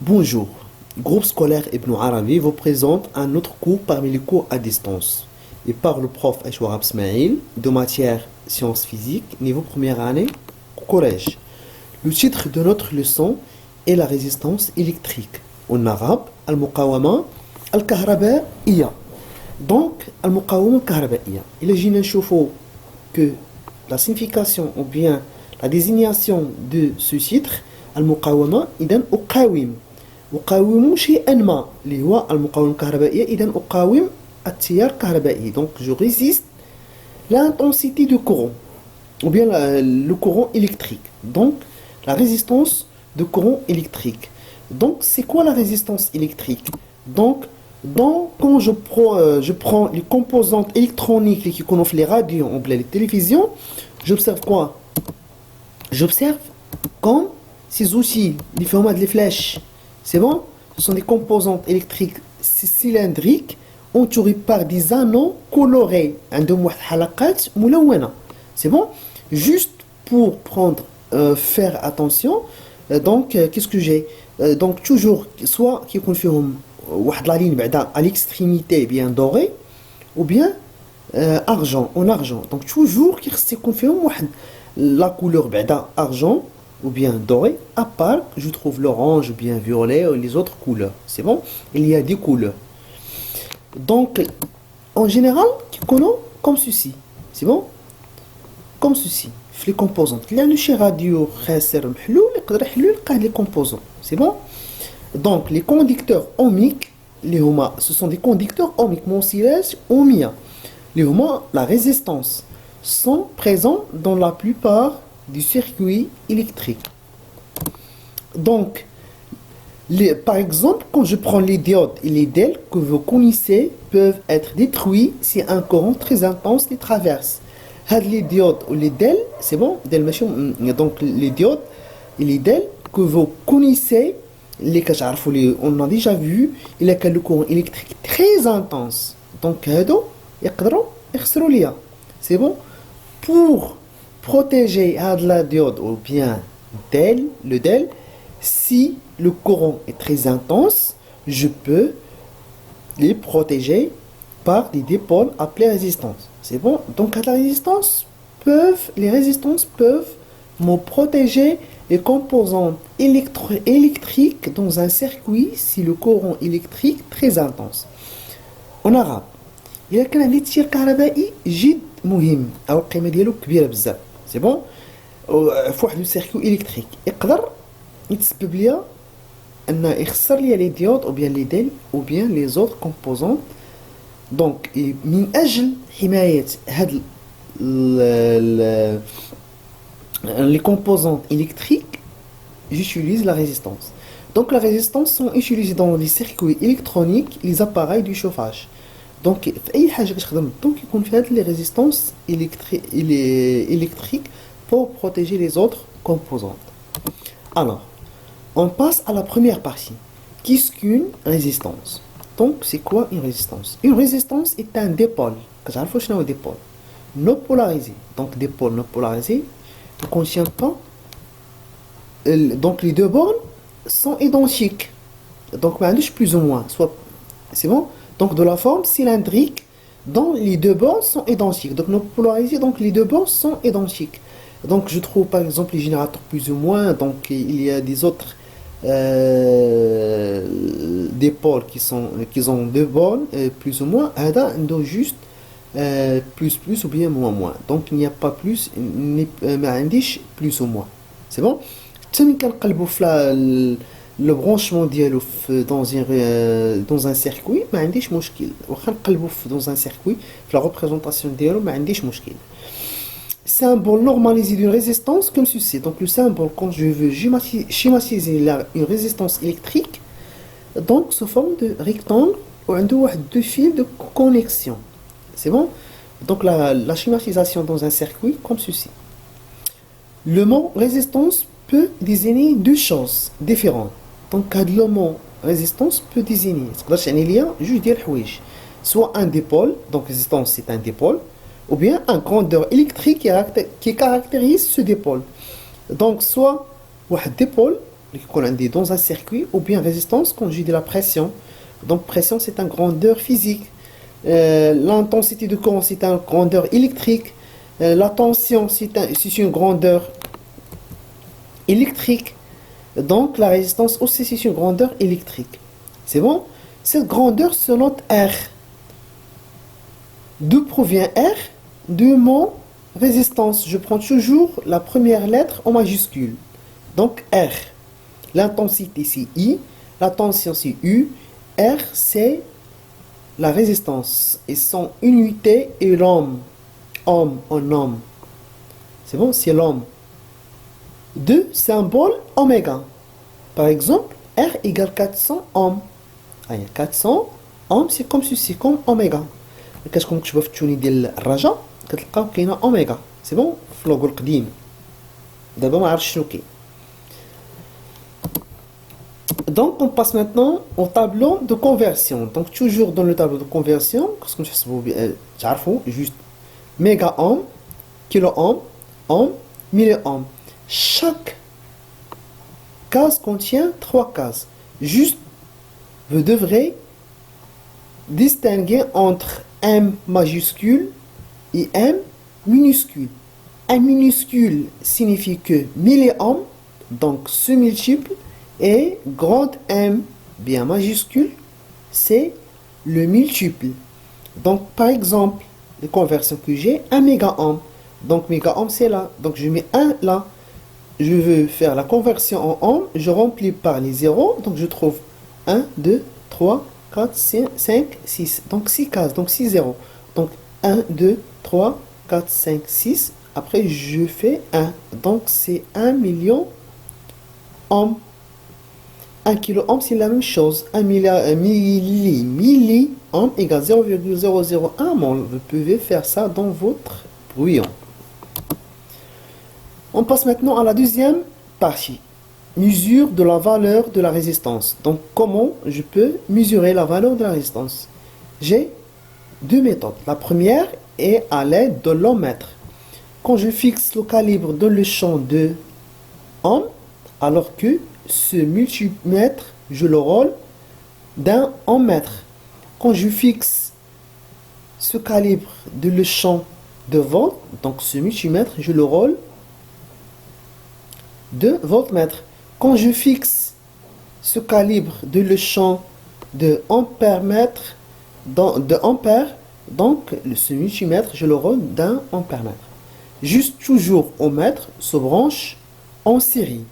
Bonjour, groupe scolaire Ibn Arabi vous présente un autre cours parmi les cours à distance et par le prof Aishwarab Smaïl de matière sciences physiques niveau première année au collège. Le titre de notre leçon est la résistance électrique. En arabe, al-muqawama al-kahrabaïya. Donc, al-muqawama al-kahrabaïya. Il est نشوفوا que la signification ou bien la désignation de ce titre المقاومة إذن أقاوم شيئا ما اللي هو المقاومة الكهربائية إذن أقاوم التيار الكهربائي donc je résiste l'intensité du courant ou bien le courant électrique donc la résistance de courant électrique donc c'est quoi la résistance électrique donc quand je prends les composantes électroniques qui connaissent les radios ou bien les télévisions j'observe quoi j'observe comme ces outils, les formats de flèches, c'est bon? Ce sont des composantes électriques cylindriques entourées par des anneaux colorés. C'est bon? Juste pour faire attention, qu'est-ce que j'ai? Donc, toujours, soit qui confirme la ligne à l'extrémité bien dorée, ou bien argent, en argent. Donc, toujours, qui confirme la couleur argent, ou bien doré, à part, je trouve l'orange, ou bien violet, ou les autres couleurs. C'est bon? Il y a des couleurs. Donc, en général, connaît comme ceci. C'est bon? Comme ceci. Les composantes. Il y a le radio, les composants. C'est bon? Donc, les conducteurs ohmiques, ce sont des conducteurs ohmiques, mon silence, ohmia. La résistance, sont présents dans la plupart du circuit électrique. Donc, par exemple, quand je prends les diodes et les DEL que vous connaissez peuvent être détruits si un courant très intense les traverse. Les diodes ou les DEL, c'est bon, donc les diodes et les DEL que vous connaissez, on a déjà vu, il y a le courant électrique très intense. Donc, c'est bon, pour protéger la diode ou bien le DEL, si le courant est très intense, je peux les protéger par des dipôles appelés résistances. C'est bon? Donc les résistances peuvent me protéger les composantes électriques dans un circuit si le courant électrique est très intense. En arabe, il y a un tir كهربائي جد مهم أو القيمة ديالو كبيرة بزاف. C'est bon? في واحد السيركو إلكتريك يقدر يتسبب ليا أن يخسر ليا لي ديود أو بيان لي ديل أو بيان لي زوت كومبوزون دونك من أجل حماية هاد les composantes électriques j'utilise la résistance donc la résistance sont utilisées dans les circuits électroniques les appareils du chauffage donc في أي حاجة كتخدم donc يكون فيها les résistances électriques pour protéger les autres composantes. Alors, on passe à la première partie. Qu'est-ce qu'une résistance? Donc, c'est quoi une résistance? Une résistance est un dipôle. كتعرفوا شنو هو dipôle? Non polarisé. Donc, dipôle non polarisé ne contient pas. Donc, les deux bornes sont identiques. Donc, plus ou moins. C'est bon? Donc, de la forme cylindrique, dont les deux bords sont identiques. Donc, non polarisé, donc les deux bords sont identiques. Donc, je trouve par exemple les générateurs plus ou moins. Donc, il y a des autres dipôles qui ont deux bornes plus ou moins. Donc, juste plus ou bien moins. Donc, il n'y a pas plus, plus ou moins. C'est bon? Le branchement dans un circuit ما عنديش مشكل واخا نقلبوا dans un circuit la représentation ديالو ما عنديش مشكل symbole normalisé d'une résistance comme ceci donc le symbole quand je veux schématiser une résistance électrique donc sous forme de rectangle ou deux fils de connexion c'est bon donc la schématisation dans un circuit comme ceci le mot résistance peut désigner deux choses différentes donc le mot résistance peut désigner soit un dipôle donc résistance c'est un dipôle ou bien un grandeur électrique qui caractérise ce dipôle donc soit un dipôle dans un circuit, ou bien résistance quand j'ai de la pression. Donc pression c'est une grandeur physique. L'intensité de courant c'est une grandeur électrique. La tension c'est une grandeur électrique. Donc la résistance aussi c'est une grandeur électrique. C'est bon? Cette grandeur se note R. D'où provient R? De mon résistance. Je prends toujours la première lettre en majuscule. Donc R. L'intensité c'est I. La tension c'est U. R c'est la résistance. Et son unité est l'ohm. Ohm en ohm. C'est bon? C'est l'ohm. De symbole oméga. Par exemple, R égale 400 ohms. 400 ohms c'est comme ceci, comme oméga. كتكون مكتوبه في التوني ديال الرجاء كتلقاو كاينه اوميغا سي بون في اللوغو القديم دابا ما عرفتش شنو كاين. Donc on passe maintenant au tableau de conversion. Donc toujours dans le tableau de conversion, كنتو تحسبوا تعرفوا juste méga ohm, kilo ohm, ohm, milli ohm. Chaque case contient 3 cases. Juste vous devrez distinguer entre M majuscule et M minuscule. M minuscule signifie que milliohm, donc ce multiple, et grand M bien majuscule, c'est le multiple. Donc par exemple, les conversions que j'ai, 1 mégaohm. Donc mégaohm c'est là. Donc je mets 1 là. Je veux faire la conversion en ohm, je remplis par les zéros, donc je trouve 1, 2, 3, 4, 5, 6. Donc 6 cases, donc 6 zéros. Donc 1, 2, 3, 4, 5, 6. Après, je fais 1. Donc c'est 1 million ohm. 1 kilo ohm, c'est la même chose. 1 milli ohm égale 0,001 mol. Vous pouvez faire ça dans votre brouillon. On passe maintenant à la deuxième partie. Mesure de la valeur de la résistance. Donc, comment je peux mesurer la valeur de la résistance? J'ai deux méthodes. La première est à l'aide de l'ohmmètre. Quand je fixe le calibre dans le champ de ohm, alors que ce multimètre, je le rôle d'un ohmmètre. Quand je fixe ce calibre dans le champ de volt, donc ce multimètre, je le rôle de voltmètre. Quand je fixe ce calibre de le champ de ampère-mètre, de ampère, donc ce multimètre, je le rôle d'un ampère-mètre. Juste toujours au mètre se branche en série.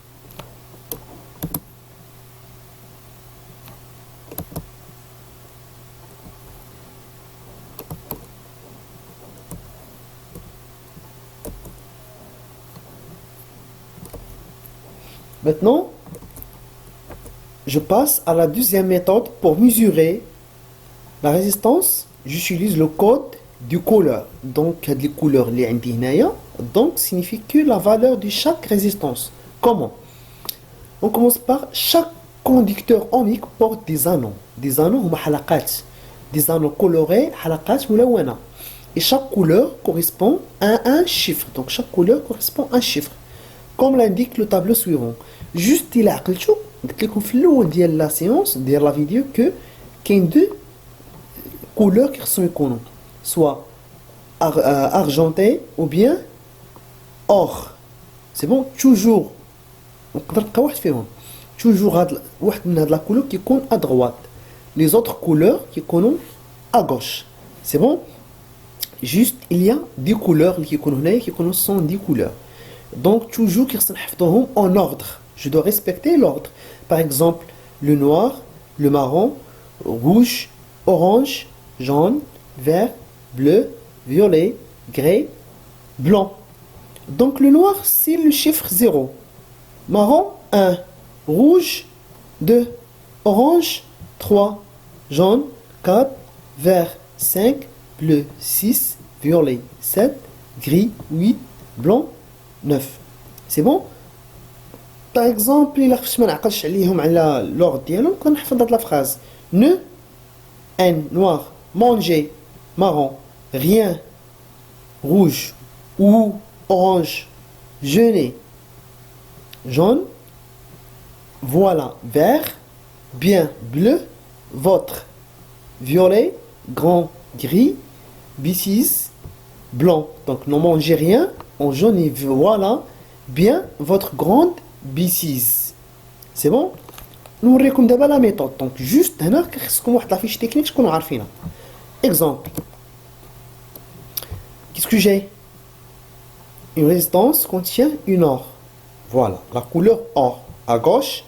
Maintenant, je passe à la deuxième méthode pour mesurer la résistance. J'utilise le code du couleur. Donc, les couleurs les donc signifie que la valeur de chaque résistance. Comment? On commence par chaque conducteur ohmique porte des anneaux. Des anneaux ou des anneaux colorés, et chaque couleur correspond à un chiffre. Donc, chaque couleur correspond à un chiffre. Comme l'indique le tableau suivant. Juste il a قلت لكم في الاول ديال لا séance ديال la vidéo que كاين deux couleurs qui sont يكونوا soit argenté ou bien or. C'est bon, toujours نقدر نلقى واحد فيهم. Toujours واحد من هاد لا couleur كيكون à droite. Les autres couleurs كيكونوا à gauche. C'est bon. Juste il y a 10 couleurs اللي كيكونوا هنايا كيكونوا sont 10 couleurs. Donc toujours كيخصنا نحفظوهم en ordre. Je dois respecter l'ordre. Par exemple, le noir, le marron, rouge, orange, jaune, vert, bleu, violet, gris, blanc. Donc le noir, c'est le chiffre 0. Marron, 1. Rouge, 2. Orange, 3. Jaune, 4. Vert, 5. Bleu, 6. Violet, 7. Gris, 8. Blanc, 9. C'est bon? Par exemple, il خفت ما نعقلش عليهم على l'ordre ديالهم كنحفظ هاد la phrase. Ne, N, noir, manger, marron, rien, rouge, ou orange, jeûner, jaune, voilà, vert, bien, bleu, votre, violet, grand, gris, B6, blanc. Donc, ne mangez rien en jaune et voilà, bien, votre grande B6. C'est bon? نوريكم دابا la méthode. Donc, juste هنا خصكم واحد la fiche technique تكونوا عارفينها. Exemple. Qu'est-ce que j'ai? Une résistance contient une or. Voilà, la couleur or. À gauche,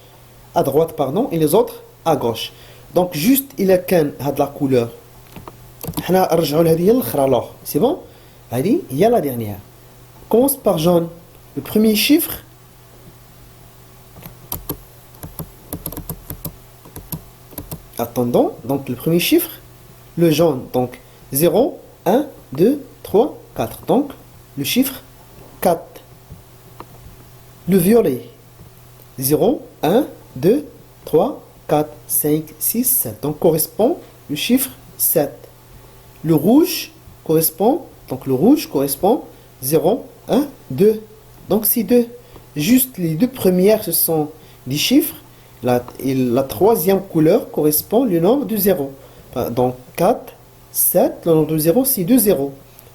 à droite, pardon, et les autres à gauche. Donc, juste, il a qu'un de la couleur. حنا نرجعوا لهذه هي الاخرى l'or. C'est bon? هذه هي la dernière. Commence par jaune. Le premier chiffre. Attendons, donc le premier chiffre, le jaune, donc 0, 1, 2, 3, 4. Donc, le chiffre 4. Le violet, 0, 1, 2, 3, 4, 5, 6, 7. Donc, correspond le chiffre 7. Le rouge correspond, donc le rouge correspond 0, 1, 2. Donc, c'est 2. Juste les deux premières, ce sont des chiffres. Et la troisième couleur correspond au nombre de 0. Donc 4, 7, le nombre de 0, c'est 2 0.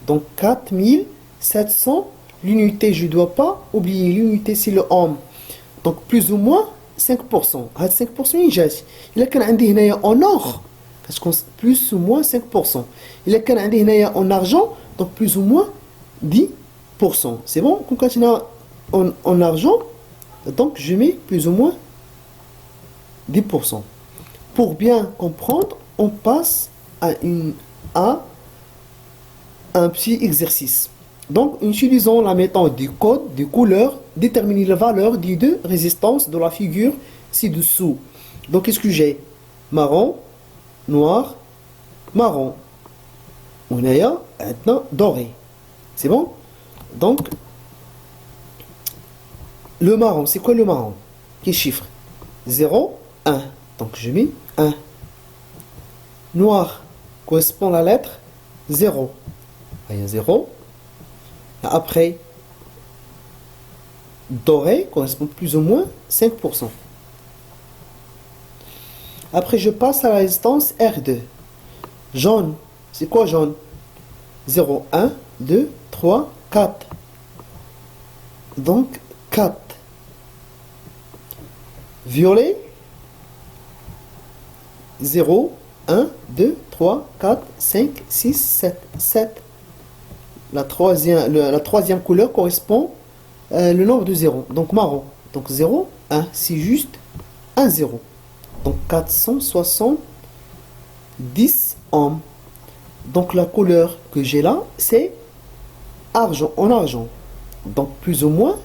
Donc 4700, l'unité, je ne dois pas oublier, l'unité c'est le ohm. Donc plus ou moins 5%. 5% il y a en or, parce que plus ou moins 5%. Il y a en argent, donc plus ou moins 10%. C'est bon? Quand il y a en argent, donc je mets plus ou moins 10%. Pour bien comprendre, on passe à un petit exercice. Donc, utilisons la méthode du code des couleurs, déterminer la valeur des deux résistances de la figure ci-dessous. Donc, qu'est-ce que j'ai? Marron, noir, marron. On a maintenant doré. C'est bon? Donc, le marron, c'est quoi le marron? Quel chiffre? 0, 1. Donc je mets 1. Noir correspond à la lettre 0. Il y a 0. Après, doré correspond plus ou moins 5%. Après, je passe à la résistance R2. Jaune, c'est quoi jaune? 0, 1, 2, 3, 4. Donc 4. Violet, 0, 1, 2, 3, 4, 5, 6, 7. 7. La troisième couleur correspond le nombre de 0. Donc marron. Donc 0, 1. C'est juste 1, 0. Donc 470 ohms. Donc la couleur que j'ai là, c'est argent, en argent. Donc plus ou moins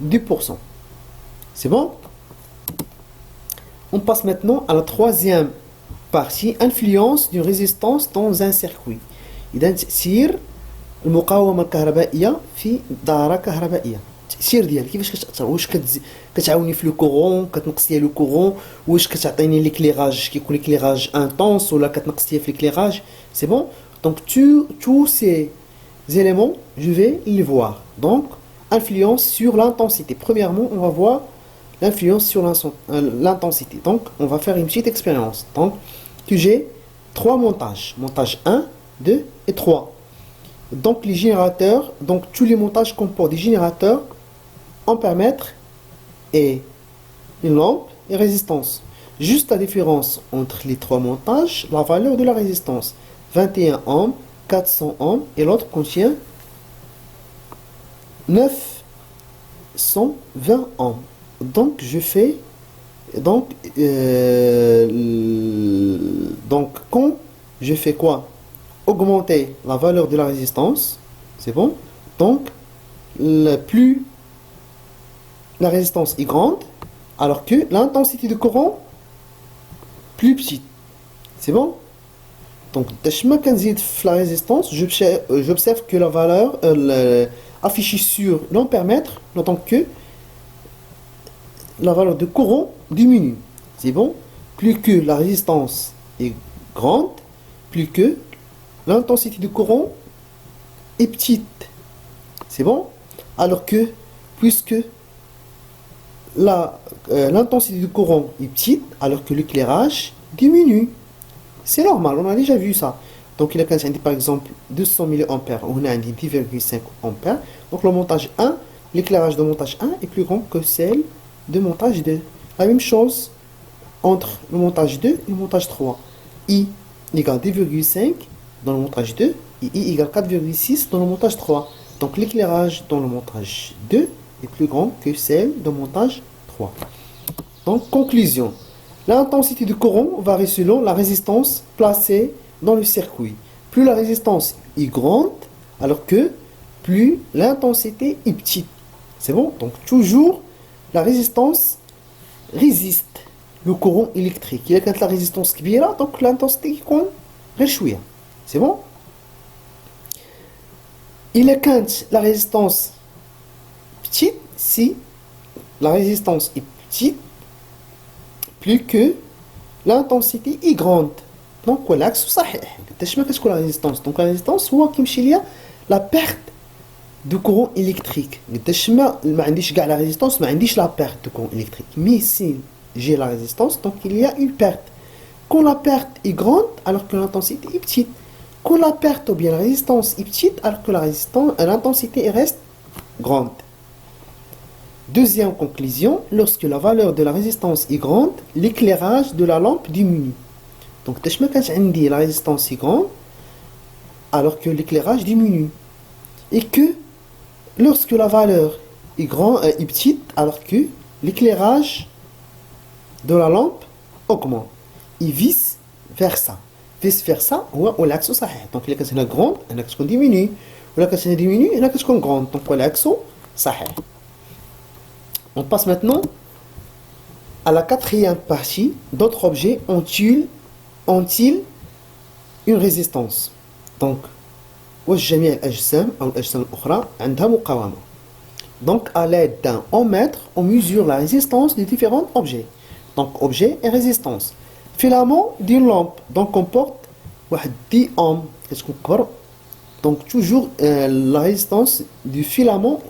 10%. C'est bon? On passe maintenant à la troisième partie, influence d'une résistance dans un circuit. إذا تأثير المقاومة الكهربائية في دارة كهربائية. التأثير ديالها كيفاش كتأثر؟ واش كتعاوني في لو كورون، كتنقص ليا لو كورون، واش كتعطيني ليكليراج كيكون ليكليراج انتونس ولا كتنقص ليا في ليكليراج. سي بون؟ دونك tous ces éléments, je vais les voir. Donc, influence sur l'intensité. Premièrement, on va voir l'influence sur l'intensité. Donc, on va faire une petite expérience. Donc, j'ai 3 montages. Montage 1, 2 et 3. Donc, les générateurs, donc tous les montages comportent des générateurs, ampèremètre et une lampe et résistance. Juste la différence entre les 3 montages, la valeur de la résistance. 21 ohms, 400 ohms et l'autre contient 920 ohms. Donc je fais donc quand je fais quoi? Augmenter la valeur de la résistance, c'est bon. Donc plus la résistance est grande, alors que l'intensité de courant plus petite, c'est bon. Donc la résistance, j'observe que la valeur affichée sur l'ampèremètre n'entend que la valeur de courant diminue. C'est bon? Plus que la résistance est grande, plus que l'intensité de courant est petite. C'est bon? Alors que, puisque l'intensité du courant est petite alors que l'éclairage diminue. C'est normal, on a déjà vu ça. Donc il y a par exemple 200 mA, on a 10,5 ampères. Donc le montage 1, l'éclairage de montage 1 est plus grand que celle de montage 2. La même chose entre le montage 2 et le montage 3. I égale 2,5 dans le montage 2 et I égale 4,6 dans le montage 3. Donc l'éclairage dans le montage 2 est plus grand que celle de montage 3. Donc conclusion. L'intensité du courant varie selon la résistance placée dans le circuit. Plus la résistance est grande, alors que plus l'intensité est petite. C'est bon? Donc toujours la résistance résiste le courant électrique. Il y a quand la résistance qui est là, donc l'intensité qui compte réchouir. C'est bon? Il est quand la résistance petite, si la résistance est petite, plus que l'intensité est grande. Donc l'axe صحيح. قداش ما كتكون la résistance. Donc la résistance هو كيمشي ليا la perte de courant électrique. قداش ما عنديش كاع la résistance, ما عنديش la perte de courant électrique. Mais si j'ai la résistance, donc il y a une perte. Quand la perte est grande, alors que l'intensité est petite. Quand la perte ou bien la résistance est petite, alors que l'intensité reste grande. Deuxième conclusion, lorsque la valeur de la résistance est grande, l'éclairage de la lampe diminue. Donc, la résistance est grande, alors que l'éclairage diminue. Et que lorsque la valeur est petite, alors que l'éclairage de la lampe augmente. Et vice versa. Vice versa, ou l'axe صحيح. Donc, il y a une grande, un axe diminue. Ou l'axe diminue, un axe grande. Donc, l'axe صحيح. On passe maintenant à la quatrième partie. D'autres objets ont-ils une résistance? Donc, جميع الأجسام أو الأجسام الأخرى عندها مقاومة. Donc, à l'aide d'un ohm-mètre, on mesure la résistance des différents objets. Donc, objet et résistance. Filament d'une lampe, donc comporte 10 ohms. Donc, toujours la résistance du filament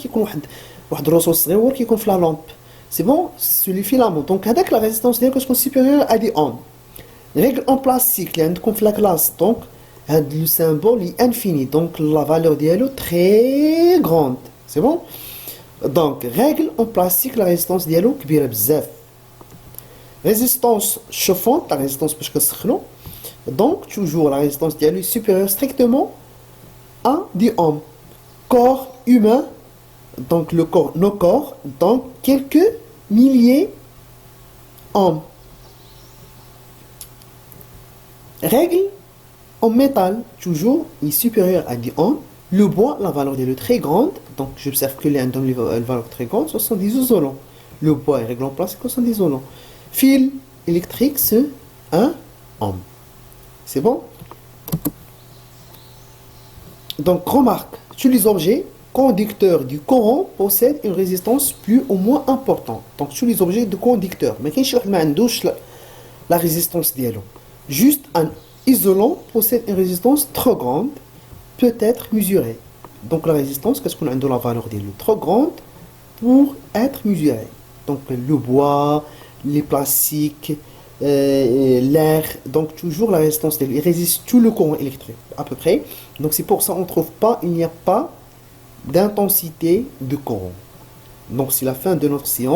qui compte واحد الرصاص صغير كيكون في لا لامب. سي بون سو لي فيلامون. دونك هذاك لا ريزيستانس ديالو كتكون سوبيريور ا دي اوم. ريغل اون بلاستيك اللي عندكم في لا كلاس. دونك هاد لو سيمبول لي انفيني. دونك لا فالور ديالو تري غروند. سي بون. دونك ريغل اون بلاستيك لا ريزيستانس ديالو كبيره بزاف. ريزيستانس شوفونت لا ريزيستانس باش كنسخنو. دونك توجور لا ريزيستانس ديالو سوبيريور ستريكتومون ا دي اوم. كور humain. Donc nos corps, donc quelques milliers ohms. Règle en métal, toujours, est supérieure à 10 ohms. Le bois, la valeur est très grande. Donc j'observe que les ohms, la valeur très grande, ce sont des isolants. Le bois est règle en place, ce sont des isolants. Fil électrique, c'est 1 ohm. C'est bon? Donc remarque, sur les objets conducteurs du courant possèdent une résistance plus ou moins importante. Donc sur les objets de conducteurs, mais qui ne la résistance dialogue. Juste un isolant possède une résistance trop grande, peut être mesurée. Donc la résistance, qu'est-ce qu'on a dans la valeur dialogue trop grande pour être mesurée. Donc le bois, les plastiques, l'air, donc toujours la résistance dialogue. Il résiste tout le courant électrique à peu près. Donc c'est pour ça qu'on ne trouve pas, il n'y a pas d'intensité de courant. Donc c'est la fin de notre séance.